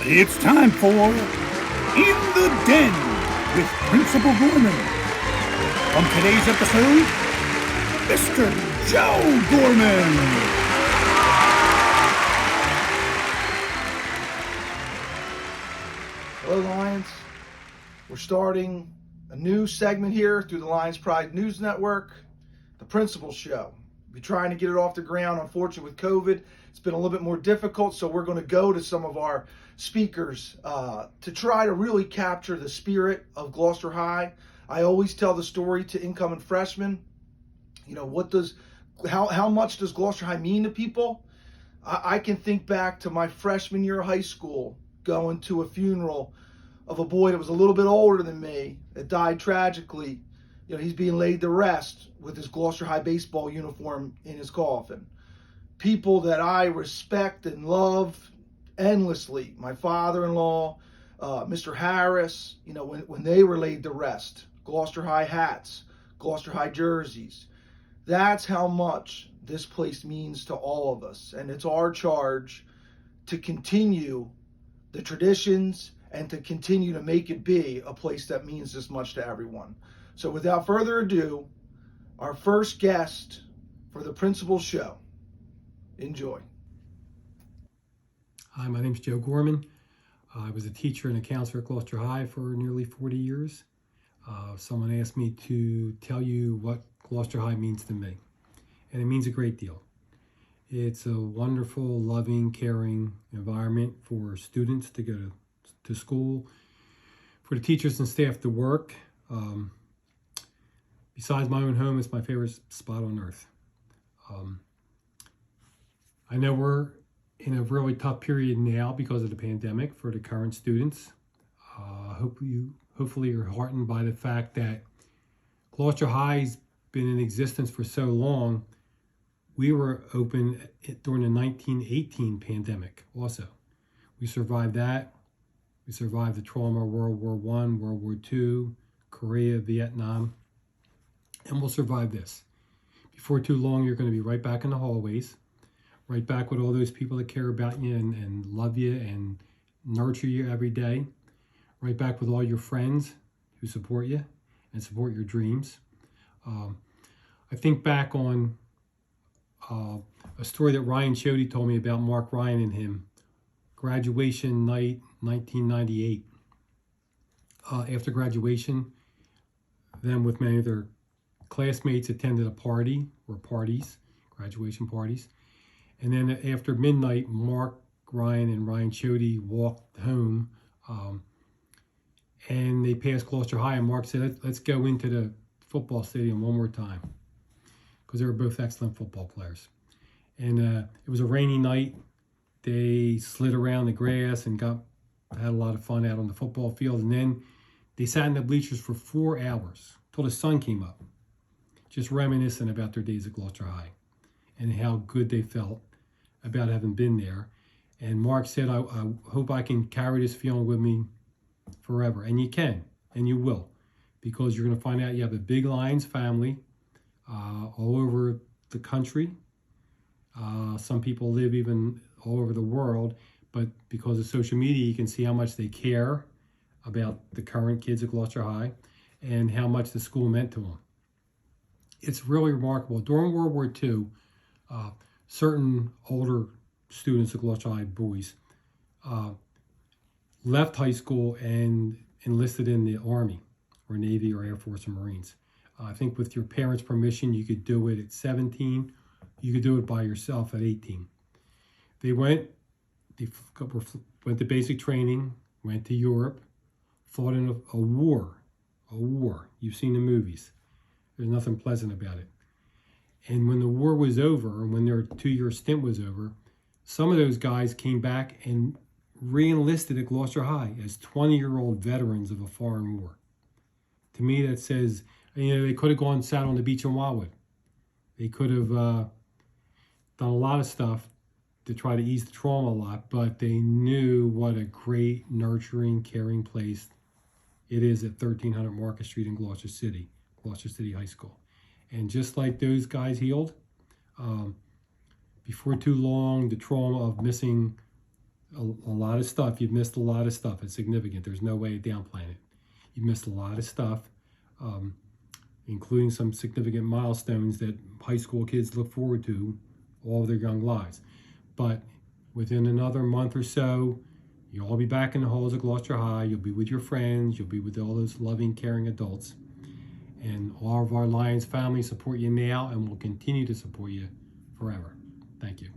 It's time for In the Den with Principal Gorman. On today's episode, Mr. Joe Gorman. Hello, Lions. We're starting a new segment here through the Lions Pride News Network, the Principal Show. We're trying to get it off the ground. Unfortunately, with COVID, it's been a little bit more difficult, so we're going to go to some of our speakers to try to really capture the spirit of Gloucester High. I always tell the story to incoming freshmen. You know, how much does Gloucester High mean to people? I can think back to my freshman year of high school, going to a funeral of a boy that was a little bit older than me that died tragically. You know, he's being laid to rest with his Gloucester High baseball uniform in his coffin. People that I respect and love endlessly, my father-in-law, Mr. Harris, you know, when they were laid to rest, Gloucester High hats, Gloucester High jerseys. That's how much this place means to all of us. And it's our charge to continue the traditions and to continue to make it be a place that means this much to everyone. So without further ado, our first guest for the Principal Show. Enjoy. Hi, my name's Joe Gorman. I was a teacher and a counselor at Gloucester High for nearly 40 years. Someone asked me to tell you what Gloucester High means to me, and it means a great deal. It's a wonderful, loving, caring environment for students to go to school, for the teachers and staff to work. Besides my own home, it's my favorite spot on earth. I know we're in a really tough period now because of the pandemic for the current students. Hopefully you're heartened by the fact that Gloucester High's been in existence for so long. We were open during the 1918 pandemic also. We survived that. We survived the trauma of World War I, World War II, Korea, Vietnam, and we'll survive this. Before too long, you're going to be right back in the hallways, right back with all those people that care about you and love you and nurture you every day, right back with all your friends who support you and support your dreams. I think back on a story that Ryan Chody told me about Mark Ryan and him. Graduation night, 1998. After graduation, them with many of their classmates attended a party or parties, graduation parties. And then after midnight, Mark Ryan and Ryan Chody walked home and they passed Gloucester High, and Mark said, let's go into the football stadium one more time, because they were both excellent football players. And it was a rainy night. They slid around the grass and had a lot of fun out on the football field. And then they sat in the bleachers for 4 hours till the sun came up, just reminiscing about their days at Gloucester High and how good they felt about having been there. And Mark said, I hope I can carry this feeling with me forever. And you can, and you will, because you're going to find out you have a big Lions family all over the country. Some people live even all over the world, but because of social media, you can see how much they care about the current kids at Gloucester High and how much the school meant to them. It's really remarkable. During World War II, certain older students at Gloucester High, boys, left high school and enlisted in the Army or Navy or Air Force or Marines. I think with your parents' permission, you could do it at 17. You could do it by yourself at 18. They went to basic training, went to Europe, fought in a war. You've seen the movies. There's nothing pleasant about it. And when the war was over, and when their 2-year stint was over, some of those guys came back and re-enlisted at Gloucester High as 20-year-old veterans of a foreign war. To me, that says, you know, they could have gone and sat on the beach in Wildwood. They could have done a lot of stuff to try to ease the trauma a lot, but they knew what a great, nurturing, caring place it is at 1300 Market Street in Gloucester City High School. And just like those guys healed, before too long, the trauma of missing a lot of stuff. You've missed a lot of stuff. It's significant. There's no way to downplay it. You've missed a lot of stuff, including some significant milestones that high school kids look forward to all their young lives. But within another month or so, you'll all be back in the halls of Gloucester High. You'll be with your friends. You'll be with all those loving, caring adults. And all of our Lions family support you now and will continue to support you forever. Thank you.